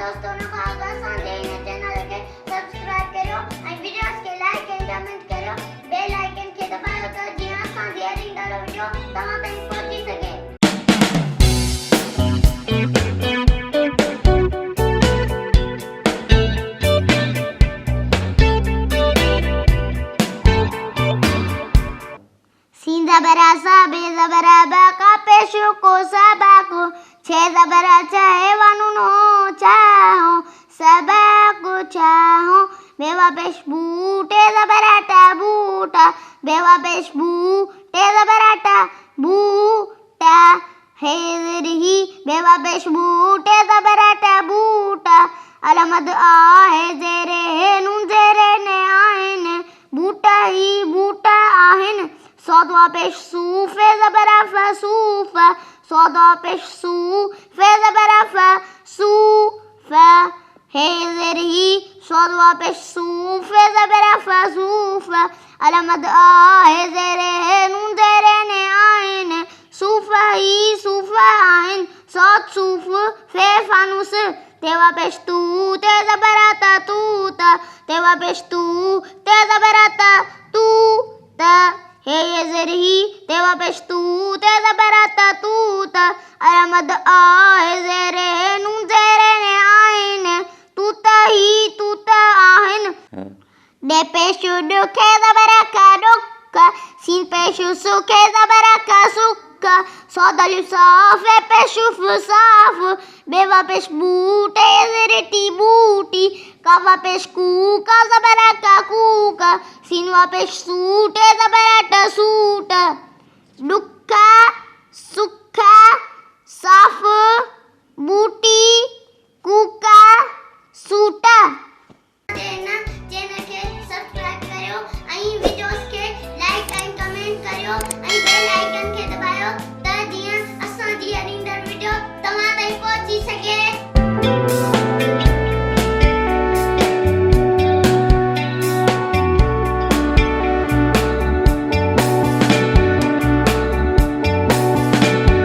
दोस्तों ने कहा संजय ने चैनल के सब्सक्राइब करो और वीडियोस के लाइक एंड कमेंट करो बेल आइकन के दबाओ तो जीना संजय रिंडारो वीडियो तमाम तक पहुंची सके। सीन ज़बरा सा बे ज़बरा बा का पेशो को सबा को छे ज़बरा चाहे वानु नो चाहो सबा को चाहो बेवा पेश बूटे ज़बरा टा बूटा बेवा पेश बूटे ज़बरा टा बूटा हेजरही बेवा पेश बूटे ज़बरा टा बूटा अलमद आहे जेरे नून जेरे ने आहिन बूटा ही बूटा आहिन सौदवा पेश सूफे ज़बरा फ़ा सूफ़ा सौदवा पेश सूफे ज़बरा फ़ा सूफ़ा हेज़रही सौदवा पेश सूफे ज़बरा फ़ा सूफ़ा अलमद आहे ज़ेरे नून ज़ेरे ने आइन सूफ़ा ही सूफ़ा आइन सौद सूफ़ फे फानुस तेवा पेश तू ते ज़बरा ता तू ता तेवा पेश तू ते ज़बरा ता तू ता हे ज़रही तेवा पेश तू ते ज़बरा ता तू ता अलमद आहे ज़ेरे नून ज़ेरे ने आइन तू ता ही तू ता आहिन डे पेशु दुखे ज़बरा का दुक्का सीन पेशु सुखे ज़बरा का सुक्का सौदलु साफ़े पेशु फुसाफ़ बेवा पेश बूटे ज़रती बूटी कावा पेश कूका ज़बरा का कूका सीनवा पेश सूटे ज़बरा टा सूटा दुक्का